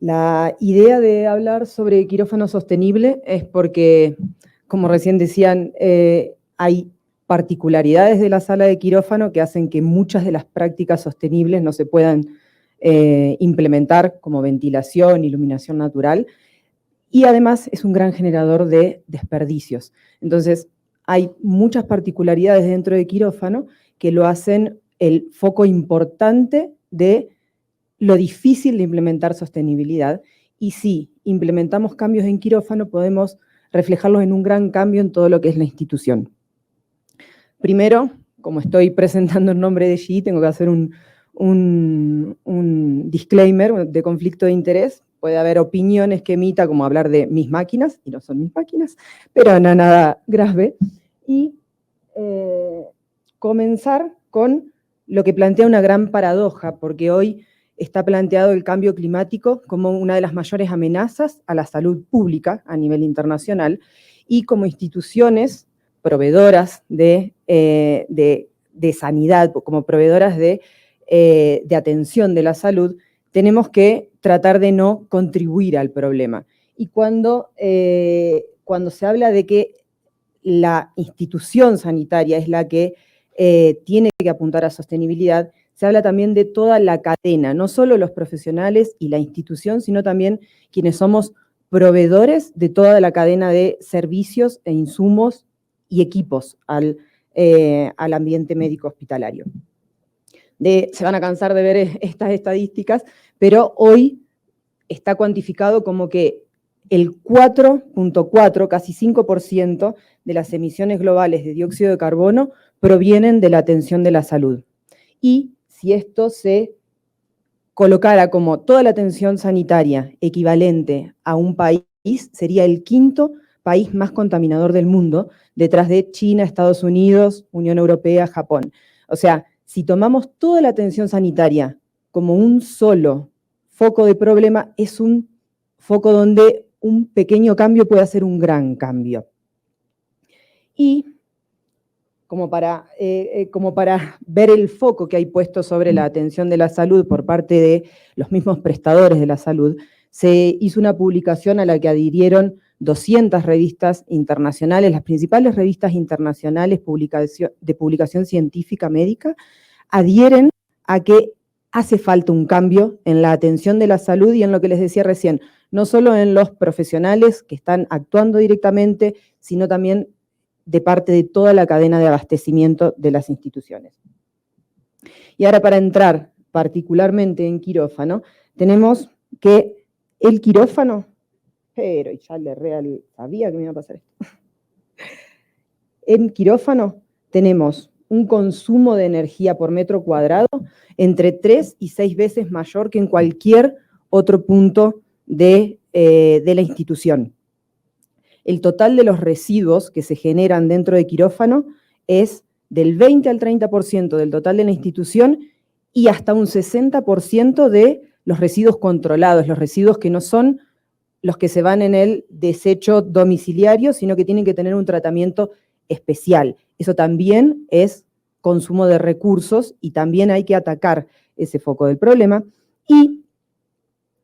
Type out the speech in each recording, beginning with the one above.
La idea de hablar sobre quirófano sostenible es porque, como recién decían, hay particularidades de la sala de quirófano que hacen que muchas de las prácticas sostenibles no se puedan implementar, como ventilación, iluminación natural, y además es un gran generador de desperdicios. Entonces, hay muchas particularidades dentro de quirófano que lo hacen el foco importante de lo difícil de implementar sostenibilidad, y si implementamos cambios en quirófano podemos reflejarlos en un gran cambio en todo lo que es la institución. Primero, como estoy presentando en nombre de GE, tengo que hacer un disclaimer de conflicto de interés. Puede haber opiniones que emita, como hablar de mis máquinas, y no son mis máquinas, pero no nada grave. Y comenzar con lo que plantea una gran paradoja, porque hoy está planteado el cambio climático como una de las mayores amenazas a la salud pública a nivel internacional, y como instituciones proveedoras de sanidad, como proveedoras de atención de la salud, tenemos que tratar de no contribuir al problema. Y cuando se habla de que la institución sanitaria es la que tiene que apuntar a sostenibilidad, se habla también de toda la cadena, no solo los profesionales y la institución, sino también quienes somos proveedores de toda la cadena de servicios e insumos y equipos al ambiente médico hospitalario. Se van a cansar de ver estas estadísticas, pero hoy está cuantificado como que el 4.4, casi 5% de las emisiones globales de dióxido de carbono provienen de la atención de la salud. Y si esto se colocara como toda la atención sanitaria equivalente a un país, sería el quinto país más contaminador del mundo, detrás de China, Estados Unidos, Unión Europea, Japón. O sea, si tomamos toda la atención sanitaria como un solo foco de problema, es un foco donde un pequeño cambio puede hacer un gran cambio. Y como para ver el foco que hay puesto sobre la atención de la salud por parte de los mismos prestadores de la salud, se hizo una publicación a la que adhirieron 200 revistas internacionales, las principales revistas internacionales de publicación científica médica, adhieren a que hace falta un cambio en la atención de la salud y en lo que les decía recién, no solo en los profesionales que están actuando directamente, sino también de parte de toda la cadena de abastecimiento de las instituciones. Y ahora, para entrar particularmente en quirófano, tenemos que el quirófano, pero ya sabía que me iba a pasar esto. En quirófano tenemos un consumo de energía por metro cuadrado entre 3 y 6 veces mayor que en cualquier otro punto de la institución. El total de los residuos que se generan dentro de quirófano es del 20 al 30% del total de la institución y hasta un 60% de los residuos controlados, los residuos que no son los que se van en el desecho domiciliario, sino que tienen que tener un tratamiento especial. Eso también es consumo de recursos y también hay que atacar ese foco del problema. Y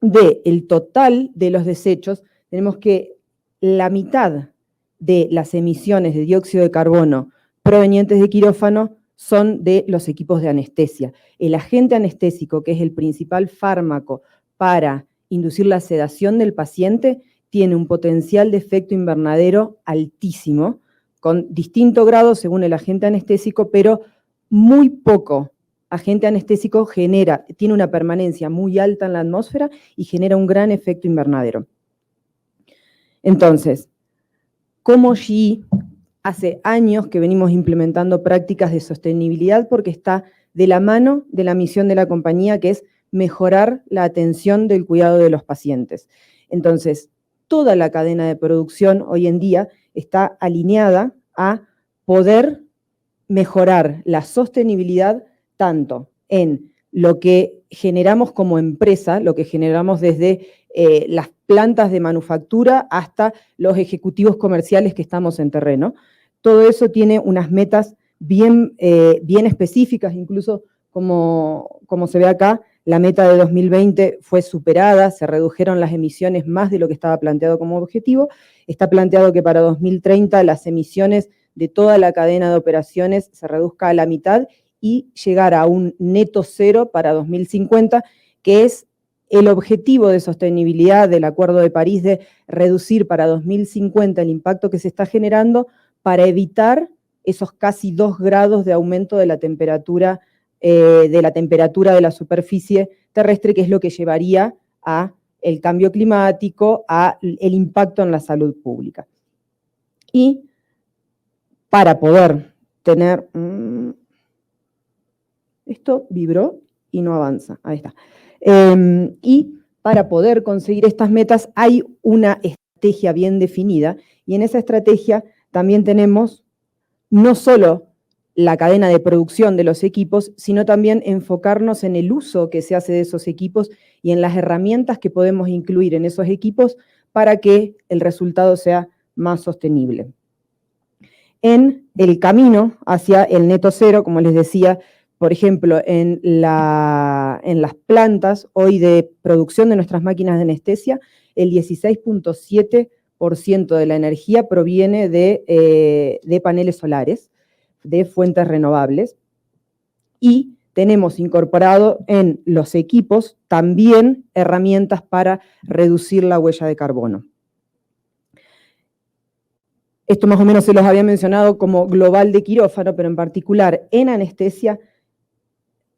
del total de los desechos, tenemos que la mitad de las emisiones de dióxido de carbono provenientes de quirófano son de los equipos de anestesia. El agente anestésico, que es el principal fármaco para inducir la sedación del paciente, tiene un potencial de efecto invernadero altísimo, con distinto grado según el agente anestésico, pero muy poco agente anestésico tiene una permanencia muy alta en la atmósfera y genera un gran efecto invernadero. Entonces, como GE, hace años que venimos implementando prácticas de sostenibilidad porque está de la mano de la misión de la compañía, que es mejorar la atención del cuidado de los pacientes. Entonces, toda la cadena de producción hoy en día está alineada a poder mejorar la sostenibilidad tanto en lo que generamos como empresa, lo que generamos desde las plantas de manufactura hasta los ejecutivos comerciales que estamos en terreno. Todo eso tiene unas metas bien específicas, incluso como se ve acá, la meta de 2020 fue superada, se redujeron las emisiones más de lo que estaba planteado como objetivo. Está planteado que para 2030 las emisiones de toda la cadena de operaciones se reduzca a la mitad y llegar a un neto cero para 2050, que es el objetivo de sostenibilidad del Acuerdo de París de reducir para 2050 el impacto que se está generando para evitar esos casi 2 grados de aumento de la temperatura de la superficie terrestre, que es lo que llevaría a el cambio climático, a el impacto en la salud pública. Y para poder tener... esto vibró y no avanza, ahí está. Y para poder conseguir estas metas hay una estrategia bien definida, y en esa estrategia también tenemos no solo la cadena de producción de los equipos, sino también enfocarnos en el uso que se hace de esos equipos y en las herramientas que podemos incluir en esos equipos para que el resultado sea más sostenible. En el camino hacia el neto cero, como les decía, por ejemplo, en las plantas hoy de producción de nuestras máquinas de anestesia, el 16.7% de la energía proviene de paneles solares, de fuentes renovables, y tenemos incorporado en los equipos también herramientas para reducir la huella de carbono. Esto más o menos se los había mencionado como global de quirófano, pero en particular en anestesia,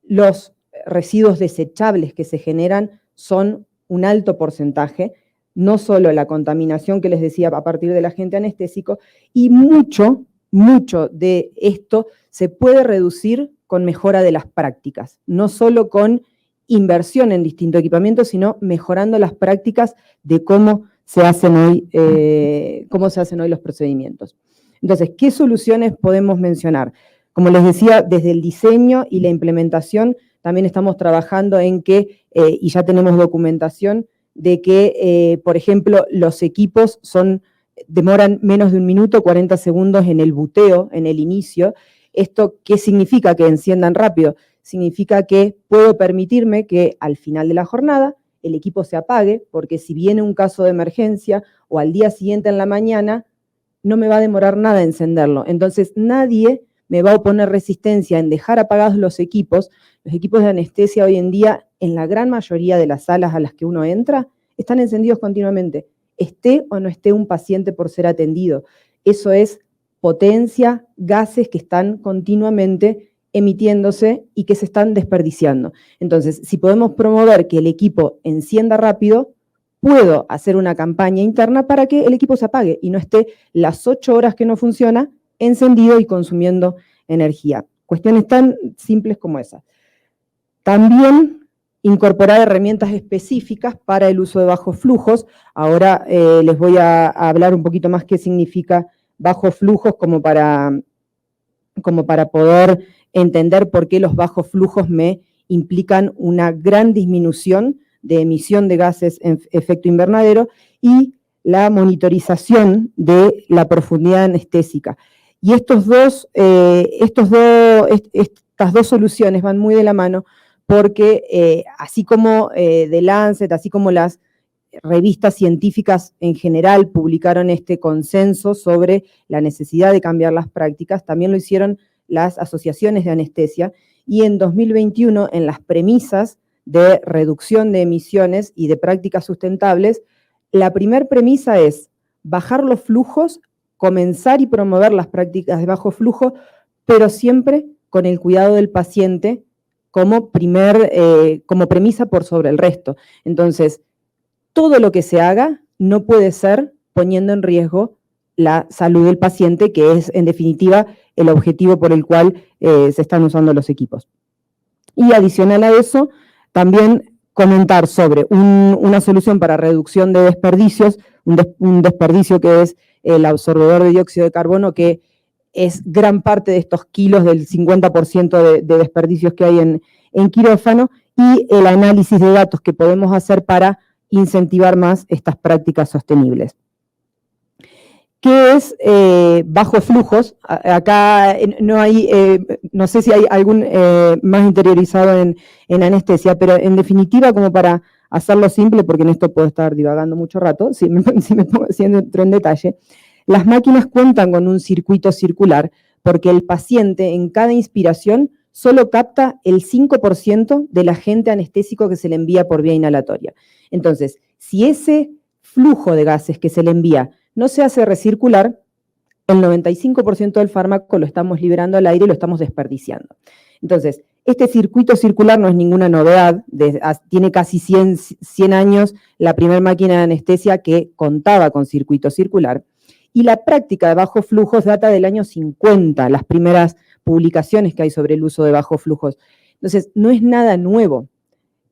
los residuos desechables que se generan son un alto porcentaje, no solo la contaminación que les decía a partir del agente anestésico, y mucho de esto se puede reducir con mejora de las prácticas, no solo con inversión en distintos equipamientos, sino mejorando las prácticas de cómo se hacen hoy los procedimientos. Entonces, ¿qué soluciones podemos mencionar? Como les decía, desde el diseño y la implementación también estamos trabajando en que, y ya tenemos documentación, de que, por ejemplo, los equipos demoran menos de 1 minuto, 40 segundos en el buteo, en el inicio. ¿Esto qué significa que enciendan rápido? Significa que puedo permitirme que al final de la jornada el equipo se apague, porque si viene un caso de emergencia o al día siguiente en la mañana, no me va a demorar nada encenderlo. Entonces nadie me va a oponer resistencia en dejar apagados los equipos. Los equipos de anestesia hoy en día, en la gran mayoría de las salas a las que uno entra, están encendidos continuamente, esté o no esté un paciente por ser atendido. Eso es potencia, gases que están continuamente emitiéndose y que se están desperdiciando. Entonces, si podemos promover que el equipo encienda rápido, puedo hacer una campaña interna para que el equipo se apague y no esté las 8 horas que no funciona encendido y consumiendo energía. Cuestiones tan simples como esa. También incorporar herramientas específicas para el uso de bajos flujos. Ahora les voy a hablar un poquito más qué significa bajos flujos como para poder entender por qué los bajos flujos me implican una gran disminución de emisión de gases en efecto invernadero y la monitorización de la profundidad anestésica. Y estas dos soluciones van muy de la mano porque así como The Lancet, así como las revistas científicas en general publicaron este consenso sobre la necesidad de cambiar las prácticas, también lo hicieron las asociaciones de anestesia, y en 2021, en las premisas de reducción de emisiones y de prácticas sustentables, la primera premisa es bajar los flujos, comenzar y promover las prácticas de bajo flujo, pero siempre con el cuidado del paciente como premisa por sobre el resto. Entonces, todo lo que se haga no puede ser poniendo en riesgo la salud del paciente, que es, en definitiva, el objetivo por el cual se están usando los equipos. Y adicional a eso, también comentar sobre una solución para reducción de desperdicios, un desperdicio que es el absorbedor de dióxido de carbono, que es gran parte de estos kilos del 50% de desperdicios que hay en quirófano, y el análisis de datos que podemos hacer para incentivar más estas prácticas sostenibles. ¿Qué es bajo flujos? Acá no hay, no sé si hay algún más interiorizado en anestesia, pero en definitiva, como para hacerlo simple, porque en esto puedo estar divagando mucho rato, si entro en detalle, las máquinas cuentan con un circuito circular porque el paciente en cada inspiración solo capta el 5% del agente anestésico que se le envía por vía inhalatoria. Entonces, si ese flujo de gases que se le envía no se hace recircular, el 95% del fármaco lo estamos liberando al aire y lo estamos desperdiciando. Entonces, este circuito circular no es ninguna novedad, tiene casi 100 años la primera máquina de anestesia que contaba con circuito circular, y la práctica de bajos flujos data del año 50, las primeras publicaciones que hay sobre el uso de bajos flujos. Entonces, no es nada nuevo,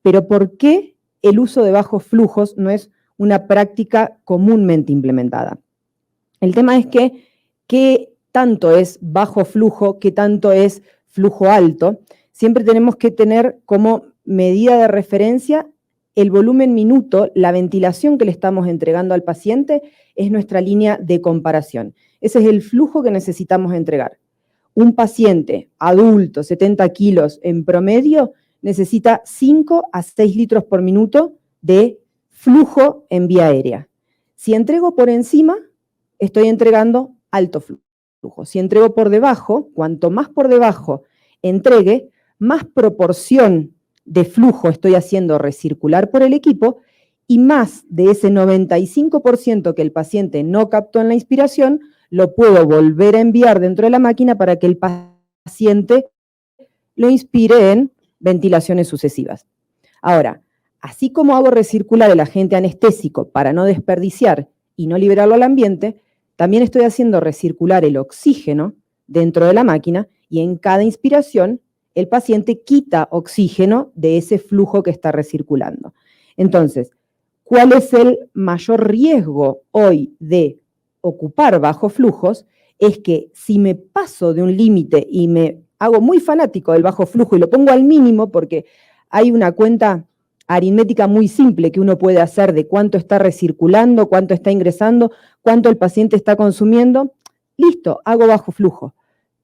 pero ¿por qué el uso de bajos flujos no es una práctica comúnmente implementada? El tema es que qué tanto es bajo flujo, qué tanto es flujo alto. Siempre tenemos que tener como medida de referencia el volumen minuto, la ventilación que le estamos entregando al paciente es nuestra línea de comparación. Ese es el flujo que necesitamos entregar. Un paciente adulto, 70 kilos en promedio, necesita 5 a 6 litros por minuto de flujo en vía aérea. Si entrego por encima, estoy entregando alto flujo. Si entrego por debajo, cuanto más por debajo entregue, más proporción de flujo estoy haciendo recircular por el equipo y más de ese 95% que el paciente no captó en la inspiración, lo puedo volver a enviar dentro de la máquina para que el paciente lo inspire en ventilaciones sucesivas. Ahora, así como hago recircular el agente anestésico para no desperdiciar y no liberarlo al ambiente, también estoy haciendo recircular el oxígeno dentro de la máquina y en cada inspiración el paciente quita oxígeno de ese flujo que está recirculando. Entonces, ¿cuál es el mayor riesgo hoy de ocupar bajos flujos? Es que si me paso de un límite y me hago muy fanático del bajo flujo y lo pongo al mínimo, porque hay una cuenta aritmética muy simple que uno puede hacer de cuánto está recirculando, cuánto está ingresando, cuánto el paciente está consumiendo, listo, hago bajo flujo.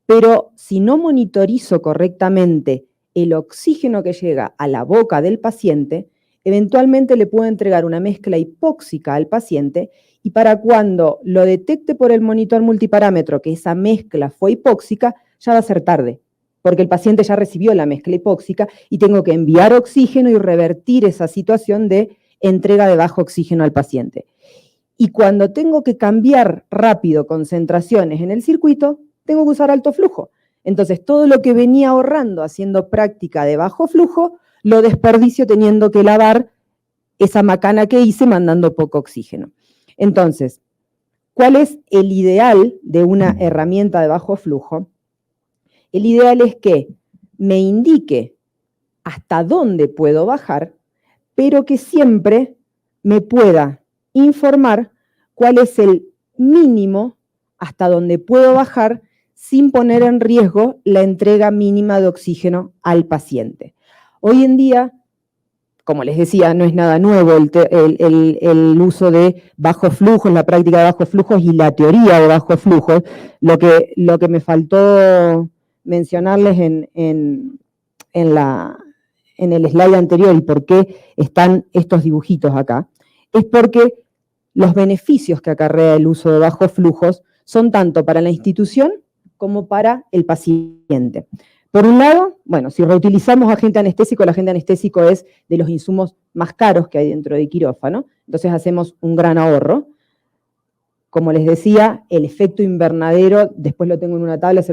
Pero si no monitorizo correctamente el oxígeno que llega a la boca del paciente, eventualmente le puedo entregar una mezcla hipóxica al paciente y para cuando lo detecte por el monitor multiparámetro que esa mezcla fue hipóxica, ya va a ser tarde, porque el paciente ya recibió la mezcla hipóxica y tengo que enviar oxígeno y revertir esa situación de entrega de bajo oxígeno al paciente. Y cuando tengo que cambiar rápido concentraciones en el circuito, tengo que usar alto flujo. Entonces, todo lo que venía ahorrando haciendo práctica de bajo flujo, lo desperdicio teniendo que lavar esa macana que hice mandando poco oxígeno. Entonces, ¿cuál es el ideal de una herramienta de bajo flujo? El ideal es que me indique hasta dónde puedo bajar, pero que siempre me pueda informar cuál es el mínimo hasta donde puedo bajar sin poner en riesgo la entrega mínima de oxígeno al paciente. Hoy en día, como les decía, no es nada nuevo el uso de bajos flujos, la práctica de bajos flujos y la teoría de bajos flujos. Lo que me faltó mencionarles en el slide anterior y por qué están estos dibujitos acá, es porque los beneficios que acarrea el uso de bajos flujos son tanto para la institución como para el paciente. Por un lado, bueno, si reutilizamos agente anestésico, el agente anestésico es de los insumos más caros que hay dentro de quirófano, entonces hacemos un gran ahorro. Como les decía, el efecto invernadero, después lo tengo en una tabla, se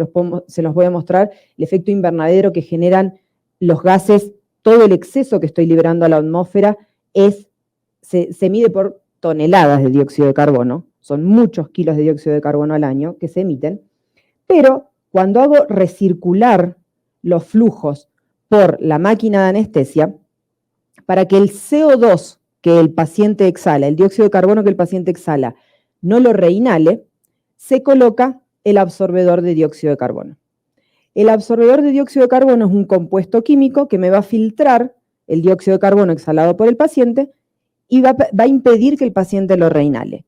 los voy a mostrar, el efecto invernadero que generan los gases, todo el exceso que estoy liberando a la atmósfera, se mide por toneladas de dióxido de carbono, son muchos kilos de dióxido de carbono al año que se emiten, pero cuando hago recircular los flujos por la máquina de anestesia, para que el CO2 que el paciente exhala, el dióxido de carbono que el paciente exhala, no lo reinhale, se coloca el absorbedor de dióxido de carbono. El absorbedor de dióxido de carbono es un compuesto químico que me va a filtrar el dióxido de carbono exhalado por el paciente y va a impedir que el paciente lo reinhale.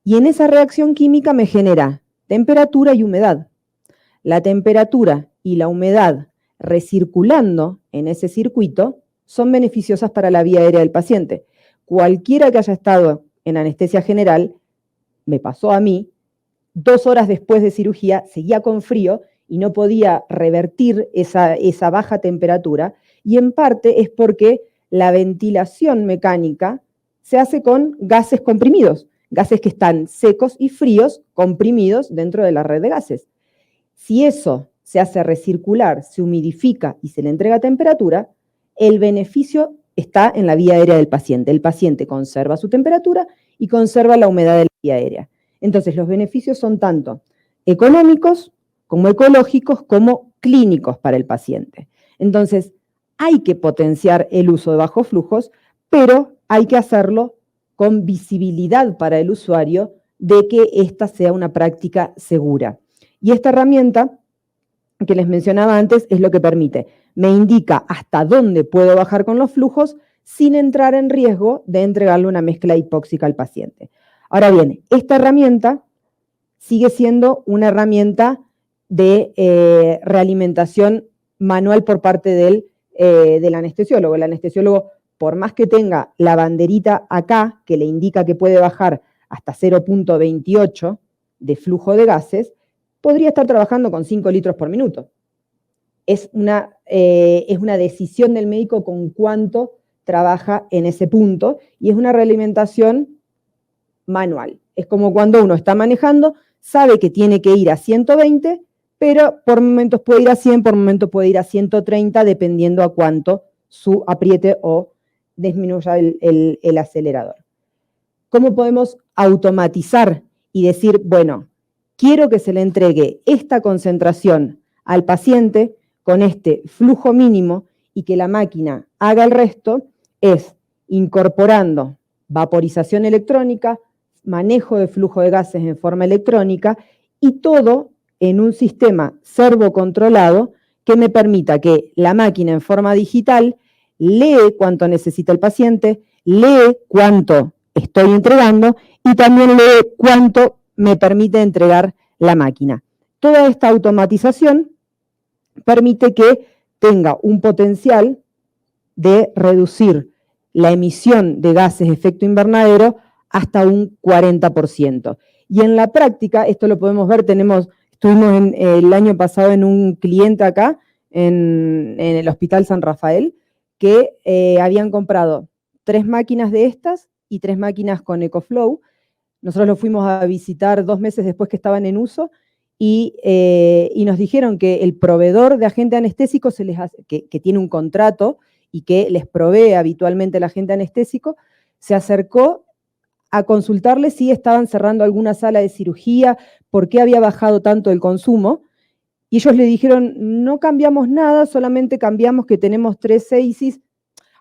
Y en esa reacción química me genera temperatura y humedad. La temperatura y la humedad recirculando en ese circuito son beneficiosas para la vía aérea del paciente. Cualquiera que haya estado en anestesia general, me pasó a mí, 2 horas después de cirugía seguía con frío y no podía revertir esa baja temperatura, y en parte es porque la ventilación mecánica se hace con gases comprimidos, gases que están secos y fríos, comprimidos dentro de la red de gases. Si eso se hace recircular, se humidifica y se le entrega temperatura, el beneficio está en la vía aérea del paciente. El paciente conserva su temperatura y conserva la humedad de la vía aérea. Entonces, los beneficios son tanto económicos como ecológicos como clínicos para el paciente. Entonces, hay que potenciar el uso de bajos flujos, pero hay que hacerlo con visibilidad para el usuario de que esta sea una práctica segura. Y esta herramienta que les mencionaba antes es lo que permite. Me indica hasta dónde puedo bajar con los flujos sin entrar en riesgo de entregarle una mezcla hipóxica al paciente. Ahora bien, esta herramienta sigue siendo una herramienta de realimentación manual por parte del anestesiólogo. El anestesiólogo, por más que tenga la banderita acá, que le indica que puede bajar hasta 0,28 de flujo de gases, podría estar trabajando con 5 litros por minuto. Es una decisión del médico con cuánto trabaja en ese punto, y es una realimentación manual. Es como cuando uno está manejando, sabe que tiene que ir a 120, pero por momentos puede ir a 100, por momentos puede ir a 130, dependiendo a cuánto su apriete o disminuya el acelerador. ¿Cómo podemos automatizar y decir, bueno, quiero que se le entregue esta concentración al paciente con este flujo mínimo y que la máquina haga el resto? Es incorporando vaporización electrónica, manejo de flujo de gases en forma electrónica, y todo en un sistema servocontrolado que me permita que la máquina en forma digital lee cuánto necesita el paciente, lee cuánto estoy entregando y también lee cuánto me permite entregar la máquina. Toda esta automatización permite que tenga un potencial de reducir la emisión de gases de efecto invernadero hasta un 40%. Y en la práctica, esto lo podemos ver, estuvimos el año pasado en un cliente acá, en el Hospital San Rafael, que habían comprado 3 máquinas de estas y 3 máquinas con EcoFlow. Nosotros lo fuimos a visitar 2 meses después que estaban en uso, y nos dijeron que el proveedor de agente anestésico que tiene un contrato y que les provee habitualmente el agente anestésico, se acercó a consultarles si estaban cerrando alguna sala de cirugía, por qué había bajado tanto el consumo, y ellos le dijeron, no cambiamos nada, solamente cambiamos que tenemos 3 ACEs.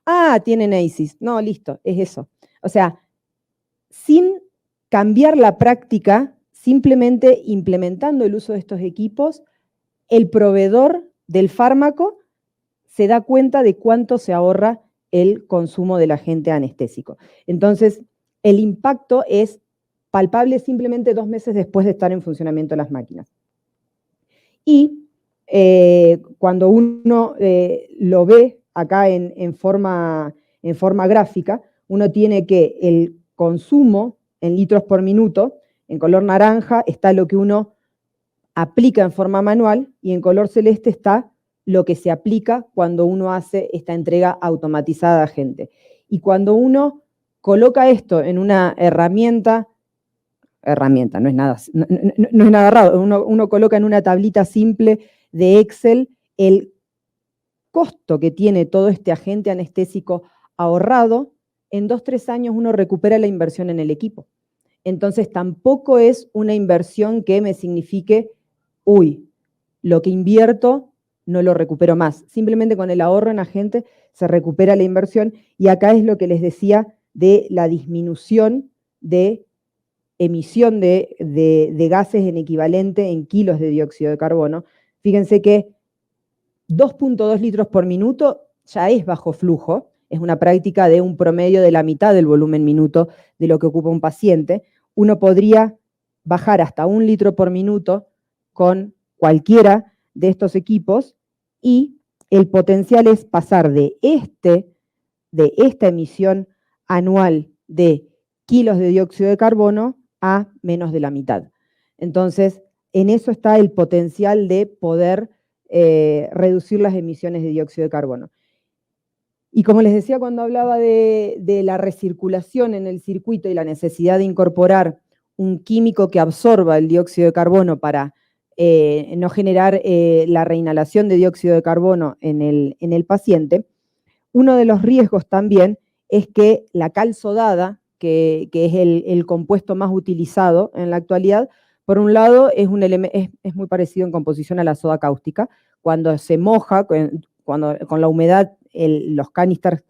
Ah, tienen ACEs. No, listo, es eso. O sea, sin cambiar la práctica, simplemente implementando el uso de estos equipos, el proveedor del fármaco se da cuenta de cuánto se ahorra el consumo del agente anestésico. Entonces, el impacto es palpable simplemente 2 meses después de estar en funcionamiento las máquinas. Y cuando uno lo ve acá en forma gráfica, uno tiene que el consumo en litros por minuto, en color naranja está lo que uno aplica en forma manual, y en color celeste está lo que se aplica cuando uno hace esta entrega automatizada a agente. Y cuando uno coloca esto en una herramienta, no es nada raro, uno coloca en una tablita simple de Excel el costo que tiene todo este agente anestésico ahorrado, en 2-3 años uno recupera la inversión en el equipo. Entonces tampoco es una inversión que me signifique, uy, lo que invierto no lo recupero más. Simplemente con el ahorro en agente se recupera la inversión, y acá es lo que les decía de la disminución de emisión de gases en equivalente en kilos de dióxido de carbono. Fíjense que 2,2 litros por minuto ya es bajo flujo, es una práctica de un promedio de la mitad del volumen minuto de lo que ocupa un paciente. uno podría bajar hasta 1 litro por minuto con cualquiera de estos equipos y el potencial es pasar de esta emisión anual de kilos de dióxido de carbono a menos de la mitad. Entonces, en eso está el potencial de poder reducir las emisiones de dióxido de carbono. Y como les decía cuando hablaba de la recirculación en el circuito y la necesidad de incorporar un químico que absorba el dióxido de carbono para no generar la reinhalación de dióxido de carbono en el paciente, uno de los riesgos también es que la cal sodada, que es el compuesto más utilizado en la actualidad, por un lado es muy parecido en composición a la soda cáustica. Cuando se moja, con la humedad, los canisters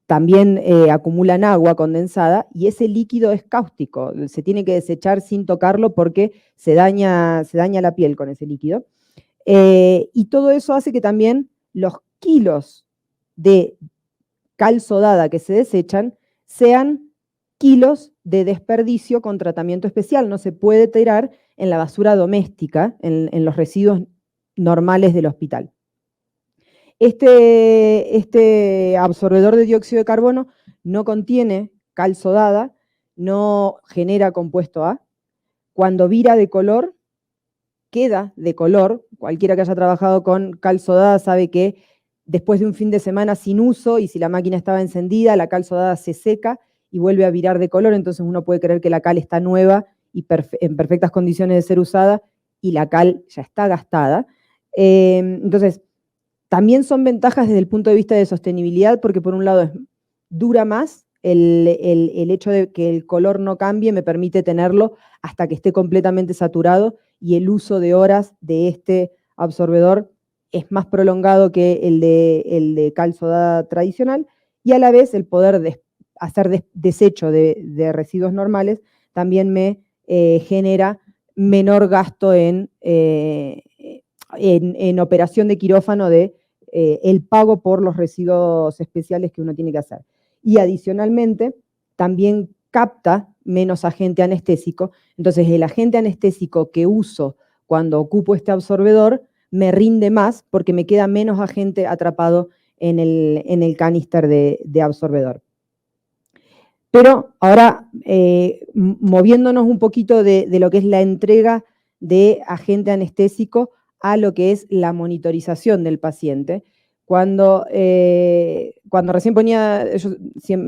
también acumulan agua condensada y ese líquido es cáustico, se tiene que desechar sin tocarlo porque se daña la piel con ese líquido. Y todo eso hace que también los kilos de cal sodada que se desechan sean kilos de desperdicio con tratamiento especial. No se puede tirar en la basura doméstica, en los residuos normales del hospital. Este absorbedor de dióxido de carbono no contiene cal sodada, no genera compuesto A. Cuando vira de color, queda de color. Cualquiera que haya trabajado con cal sodada sabe que después de un fin de semana sin uso y si la máquina estaba encendida, la cal sodada se seca y vuelve a virar de color, entonces uno puede creer que la cal está nueva y en perfectas condiciones de ser usada y la cal ya está gastada. Entonces, también son ventajas desde el punto de vista de sostenibilidad porque por un lado dura más, el hecho de que el color no cambie me permite tenerlo hasta que esté completamente saturado y el uso de horas de este absorbedor es más prolongado que el de cal sodada tradicional y a la vez el poder hacer desecho de residuos normales también me genera menor gasto en operación de quirófano el pago por los residuos especiales que uno tiene que hacer. Y adicionalmente, también capta menos agente anestésico, entonces el agente anestésico que uso cuando ocupo este absorbedor me rinde más porque me queda menos agente atrapado en el canister de absorbedor. Pero ahora, moviéndonos un poquito de lo que es la entrega de agente anestésico a lo que es la monitorización del paciente. Cuando recién ponía,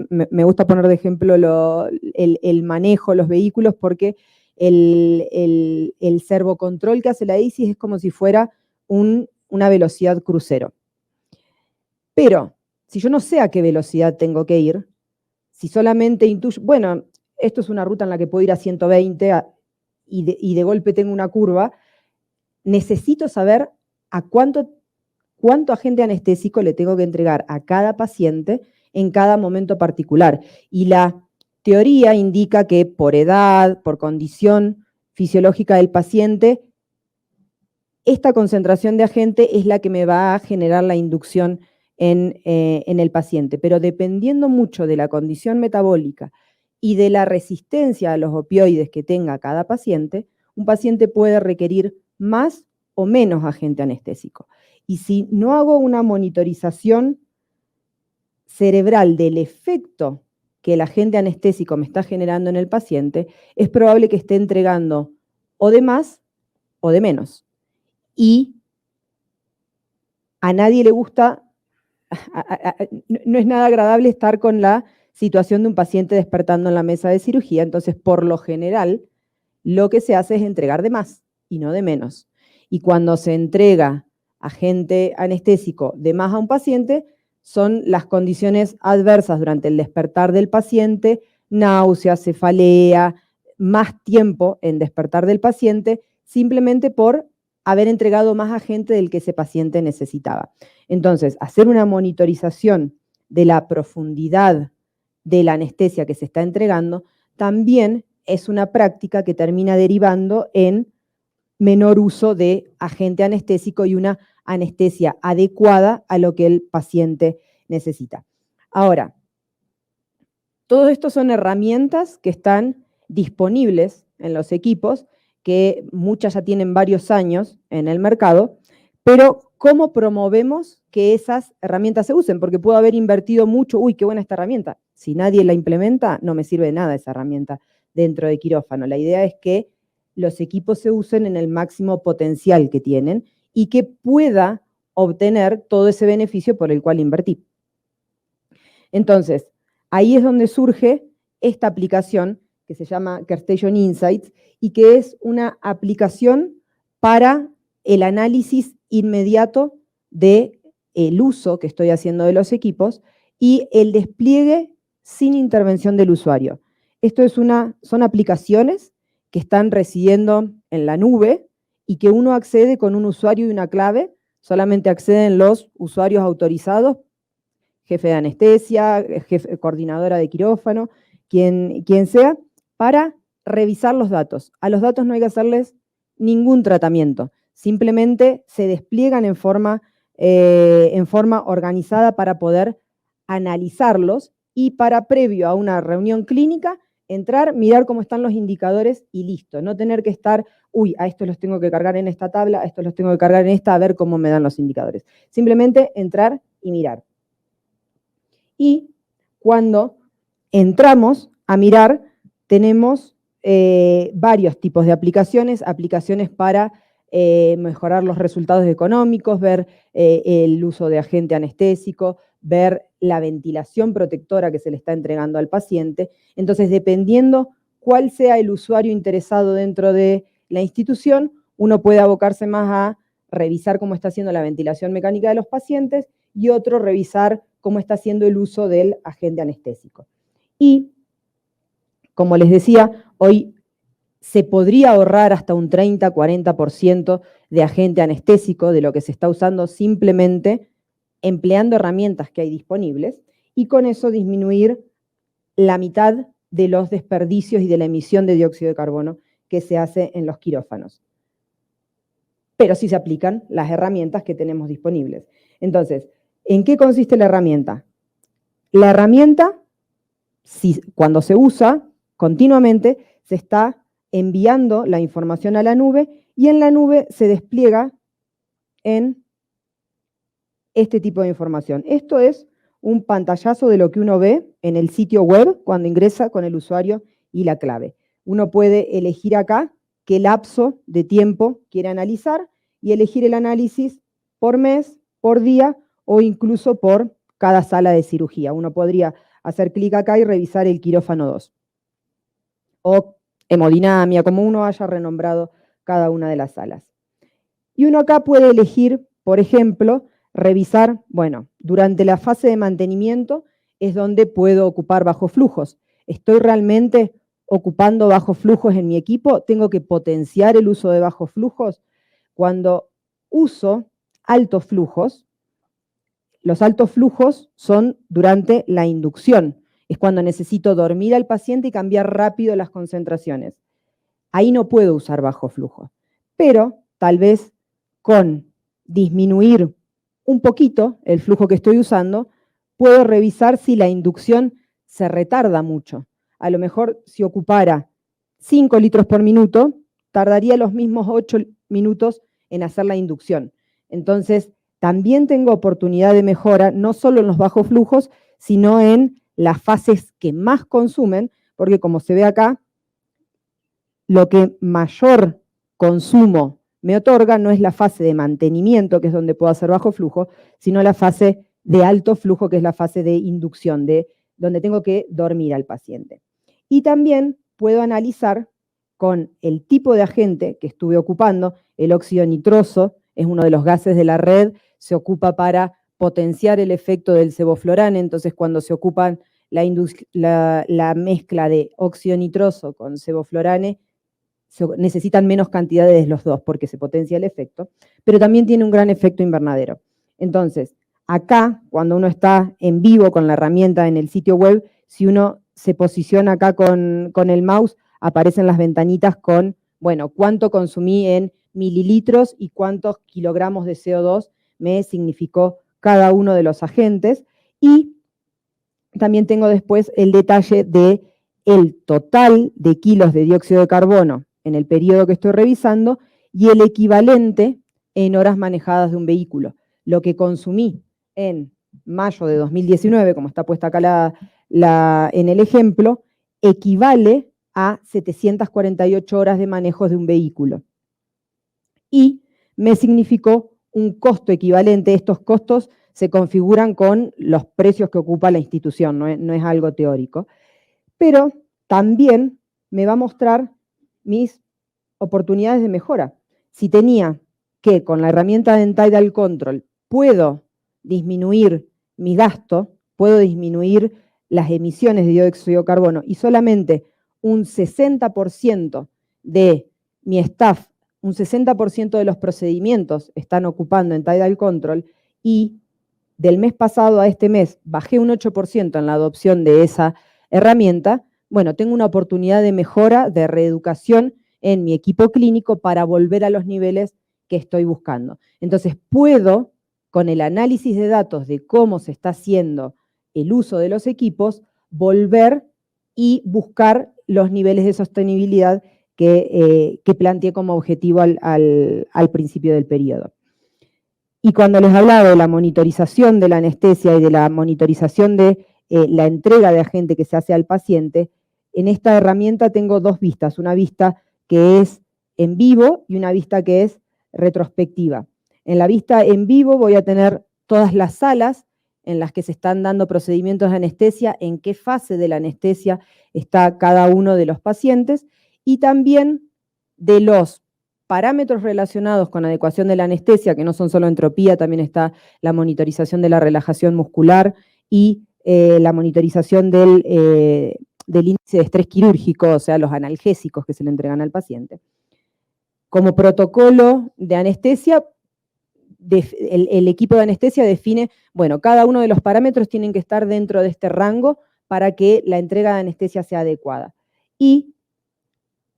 me gusta poner de ejemplo el manejo, los vehículos, porque el servocontrol que hace la ICIS es como si fuera una velocidad crucero. Pero, si yo no sé a qué velocidad tengo que ir, si solamente intuyo, bueno, esto es una ruta en la que puedo ir a 120 y de golpe tengo una curva, necesito saber a cuánto agente anestésico le tengo que entregar a cada paciente en cada momento particular. Y la teoría indica que por edad, por condición fisiológica del paciente, esta concentración de agente es la que me va a generar la inducción en el paciente. Pero dependiendo mucho de la condición metabólica y de la resistencia a los opioides que tenga cada paciente, un paciente puede requerir más o menos agente anestésico. Y si no hago una monitorización cerebral del efecto que el agente anestésico me está generando en el paciente, es probable que esté entregando o de más o de menos. Y a nadie le gusta, no es nada agradable estar con la situación de un paciente despertando en la mesa de cirugía, entonces por lo general lo que se hace es entregar de más y no de menos. Y cuando se entrega agente anestésico de más a un paciente, son las condiciones adversas durante el despertar del paciente, náusea, cefalea, más tiempo en despertar del paciente, simplemente por haber entregado más agente del que ese paciente necesitaba. Entonces, hacer una monitorización de la profundidad de la anestesia que se está entregando también es una práctica que termina derivando en menor uso de agente anestésico y una anestesia adecuada a lo que el paciente necesita. Ahora, todo esto son herramientas que están disponibles en los equipos, que muchas ya tienen varios años en el mercado, pero ¿cómo promovemos que esas herramientas se usen? Porque puedo haber invertido mucho, uy, qué buena esta herramienta. Si nadie la implementa, no me sirve de nada esa herramienta dentro de quirófano. La idea es que los equipos se usen en el máximo potencial que tienen y que pueda obtener todo ese beneficio por el cual invertí. Entonces, ahí es donde surge esta aplicación que se llama CareStation Insights y que es una aplicación para el análisis inmediato del uso que estoy haciendo de los equipos y el despliegue sin intervención del usuario. Esto son aplicaciones que están residiendo en la nube y que uno accede con un usuario y una clave. Solamente acceden los usuarios autorizados, jefe de anestesia, coordinadora de quirófano, quien sea, para revisar los datos. A los datos no hay que hacerles ningún tratamiento, simplemente se despliegan en forma organizada para poder analizarlos y para, previo a una reunión clínica, entrar, mirar cómo están los indicadores y listo. No tener que estar, uy, a estos los tengo que cargar en esta tabla, a estos los tengo que cargar en esta, a ver cómo me dan los indicadores. Simplemente entrar y mirar. Y cuando entramos a mirar, tenemos varios tipos de aplicaciones para mejorar los resultados económicos, ver el uso de agente anestésico, ver la ventilación protectora que se le está entregando al paciente. Entonces, dependiendo cuál sea el usuario interesado dentro de la institución, uno puede abocarse más a revisar cómo está haciendo la ventilación mecánica de los pacientes y otro revisar cómo está haciendo el uso del agente anestésico. Y, como les decía, hoy se podría ahorrar hasta un 30-40% de agente anestésico de lo que se está usando simplemente empleando herramientas que hay disponibles y con eso disminuir la mitad de los desperdicios y de la emisión de dióxido de carbono que se hace en los quirófanos. Pero sí se aplican las herramientas que tenemos disponibles. Entonces, ¿en qué consiste la herramienta? La herramienta, cuando se usa continuamente, se está enviando la información a la nube y en la nube se despliega en este tipo de información. Esto es un pantallazo de lo que uno ve en el sitio web cuando ingresa con el usuario y la clave. Uno puede elegir acá qué lapso de tiempo quiere analizar y elegir el análisis por mes, por día o incluso por cada sala de cirugía. Uno podría hacer clic acá y revisar el quirófano 2 o hemodinamia, como uno haya renombrado cada una de las salas. Y uno acá puede elegir, por ejemplo, revisar, bueno, durante la fase de mantenimiento es donde puedo ocupar bajos flujos. ¿Estoy realmente ocupando bajos flujos en mi equipo? ¿Tengo que potenciar el uso de bajos flujos? Cuando uso altos flujos, los altos flujos son durante la inducción. Es cuando necesito dormir al paciente y cambiar rápido las concentraciones. Ahí no puedo usar bajo flujo. Pero tal vez con disminuir un poquito el flujo que estoy usando, puedo revisar si la inducción se retarda mucho. A lo mejor si ocupara 5 litros por minuto, tardaría los mismos 8 minutos en hacer la inducción. Entonces, también tengo oportunidad de mejora, no solo en los bajos flujos, sino en las fases que más consumen, porque como se ve acá, lo que mayor consumo me otorga no es la fase de mantenimiento, que es donde puedo hacer bajo flujo, sino la fase de alto flujo, que es la fase de inducción, donde tengo que dormir al paciente. Y también puedo analizar con el tipo de agente que estuve ocupando. El óxido nitroso es uno de los gases de la red, se ocupa para potenciar el efecto del sevoflurane. Entonces, cuando se ocupan la mezcla de óxido nitroso con sevoflurane, necesitan menos cantidades de los dos porque se potencia el efecto, pero también tiene un gran efecto invernadero. Entonces, acá, cuando uno está en vivo con la herramienta en el sitio web, si uno se posiciona acá con el mouse, aparecen las ventanitas con, bueno, cuánto consumí en mililitros y cuántos kilogramos de CO2 me significó cada uno de los agentes. Y también tengo después el detalle de el total de kilos de dióxido de carbono en el periodo que estoy revisando y el equivalente en horas manejadas de un vehículo. Lo que consumí en mayo de 2019, como está puesta acá en el ejemplo, equivale a 748 horas de manejo de un vehículo. Y me significó un costo equivalente. Estos costos se configuran con los precios que ocupa la institución, no es algo teórico. Pero también me va a mostrar mis oportunidades de mejora. Si tenía que con la herramienta de Tidal Control puedo disminuir mi gasto, puedo disminuir las emisiones de dióxido de carbono y solamente un 60% de mi staff, un 60% de los procedimientos están ocupando en Tidal Control y del mes pasado a este mes bajé un 8% en la adopción de esa herramienta, bueno, tengo una oportunidad de mejora, de reeducación en mi equipo clínico para volver a los niveles que estoy buscando. Entonces, puedo, con el análisis de datos de cómo se está haciendo el uso de los equipos, volver y buscar los niveles de sostenibilidad que planteé como objetivo al principio del periodo. Y cuando les hablaba de la monitorización de la anestesia y de la monitorización de la entrega de agente que se hace al paciente, en esta herramienta tengo dos vistas, una vista que es en vivo y una vista que es retrospectiva. En la vista en vivo voy a tener todas las salas en las que se están dando procedimientos de anestesia, en qué fase de la anestesia está cada uno de los pacientes, y también de los parámetros relacionados con adecuación de la anestesia, que no son solo entropía, también está la monitorización de la relajación muscular y la monitorización del índice de estrés quirúrgico, o sea, los analgésicos que se le entregan al paciente. Como protocolo de anestesia, el equipo de anestesia define, bueno, cada uno de los parámetros tienen que estar dentro de este rango para que la entrega de anestesia sea adecuada. Y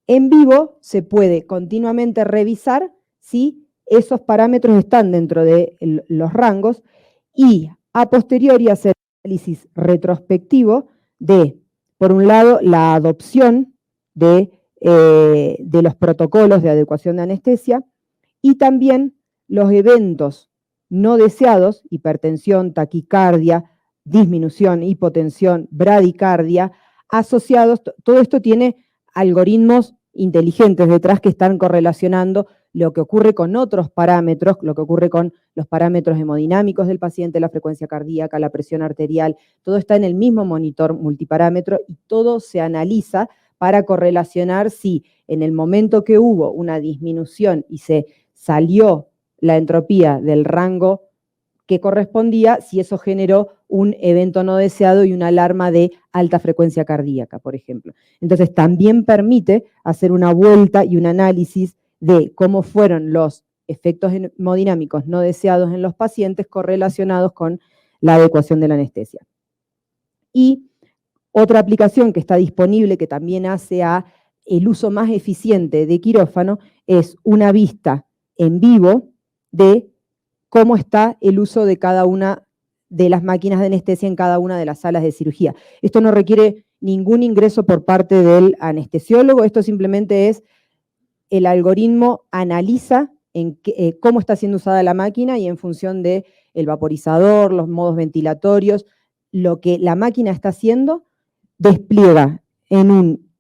en vivo se puede continuamente revisar si esos parámetros están dentro de los rangos y a posteriori hacer un análisis retrospectivo de, por un lado, la adopción de los protocolos de adecuación de anestesia y también los eventos no deseados, hipertensión, taquicardia, disminución, hipotensión, bradicardia, asociados, todo esto tiene algoritmos inteligentes detrás que están correlacionando lo que ocurre con otros parámetros, lo que ocurre con los parámetros hemodinámicos del paciente, la frecuencia cardíaca, la presión arterial, todo está en el mismo monitor multiparámetro y todo se analiza para correlacionar si en el momento que hubo una disminución y se salió la entropía del rango que correspondía, si eso generó un evento no deseado y una alarma de alta frecuencia cardíaca, por ejemplo. Entonces, también permite hacer una vuelta y un análisis de cómo fueron los efectos hemodinámicos no deseados en los pacientes correlacionados con la adecuación de la anestesia. Y otra aplicación que está disponible, que también hace a el uso más eficiente de quirófano, es una vista en vivo de cómo está el uso de cada una de las máquinas de anestesia en cada una de las salas de cirugía. Esto no requiere ningún ingreso por parte del anestesiólogo, esto simplemente es el algoritmo analiza cómo está siendo usada la máquina y en función del vaporizador, los modos ventilatorios, lo que la máquina está haciendo, despliega en un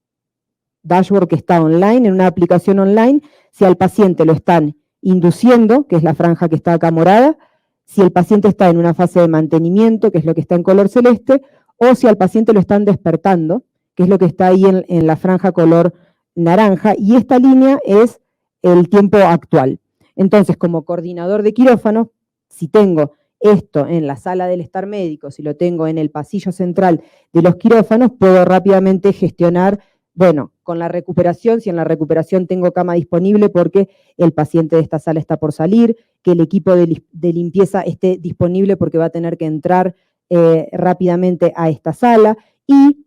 dashboard que está online, en una aplicación online, si al paciente lo están induciendo, que es la franja que está acá morada, si el paciente está en una fase de mantenimiento, que es lo que está en color celeste, o si al paciente lo están despertando, que es lo que está ahí en la franja color naranja, y esta línea es el tiempo actual. Entonces, como coordinador de quirófano, si tengo esto en la sala del estar médico, si lo tengo en el pasillo central de los quirófanos, puedo rápidamente gestionar, bueno, con la recuperación, si en la recuperación tengo cama disponible porque el paciente de esta sala está por salir, que el equipo de limpieza esté disponible porque va a tener que entrar rápidamente a esta sala, y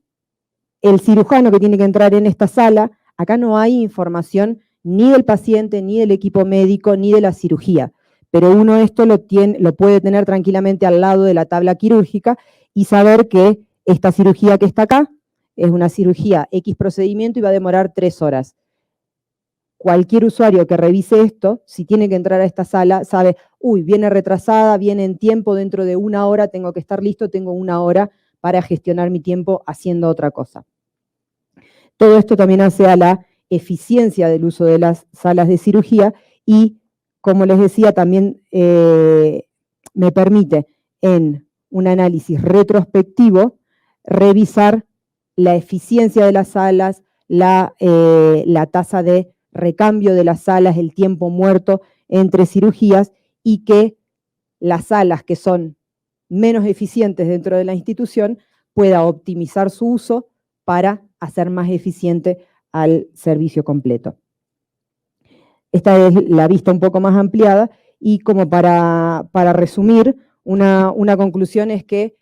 el cirujano que tiene que entrar en esta sala, acá no hay información ni del paciente, ni del equipo médico, ni de la cirugía, pero uno esto lo puede tener tranquilamente al lado de la tabla quirúrgica y saber que esta cirugía que está acá es una cirugía X procedimiento y va a demorar 3 horas. Cualquier usuario que revise esto, si tiene que entrar a esta sala, sabe, uy, viene retrasada, viene en tiempo, dentro de 1 hora tengo que estar listo, tengo 1 hora para gestionar mi tiempo haciendo otra cosa. Todo esto también hace a la eficiencia del uso de las salas de cirugía y, como les decía, también me permite en un análisis retrospectivo revisar la eficiencia de las salas, la tasa de recambio de las salas, el tiempo muerto entre cirugías, y que las salas que son menos eficientes dentro de la institución pueda optimizar su uso para hacer más eficiente al servicio completo. Esta es la vista un poco más ampliada y, como para resumir, una conclusión es que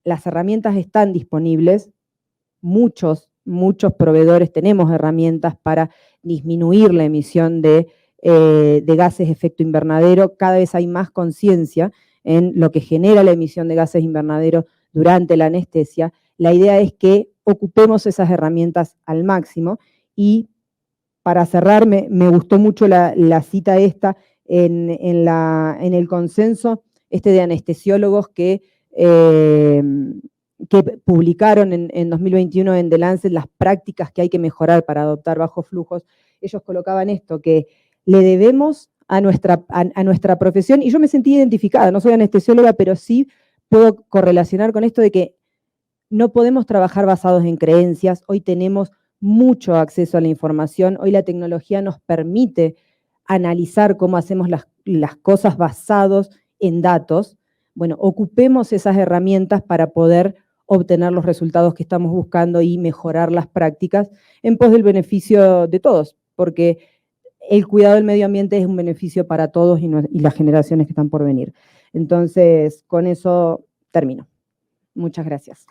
las herramientas están disponibles, muchos proveedores tenemos herramientas para disminuir la emisión de gases de efecto invernadero. Cada vez hay más conciencia en lo que genera la emisión de gases invernadero durante la anestesia. La idea es que ocupemos esas herramientas al máximo. Y para cerrar, me gustó mucho la cita esta en el consenso de anestesiólogos que publicaron en 2021 en The Lancet las prácticas que hay que mejorar para adoptar bajos flujos. Ellos colocaban esto, que le debemos a nuestra profesión, y yo me sentí identificada, no soy anestesióloga, pero sí puedo correlacionar con esto de que no podemos trabajar basados en creencias. Hoy tenemos mucho acceso a la información, hoy la tecnología nos permite analizar cómo hacemos las cosas basados en datos. Bueno, ocupemos esas herramientas para poder obtener los resultados que estamos buscando y mejorar las prácticas en pos del beneficio de todos, porque el cuidado del medio ambiente es un beneficio para todos y las generaciones que están por venir. Entonces, con eso termino. Muchas gracias.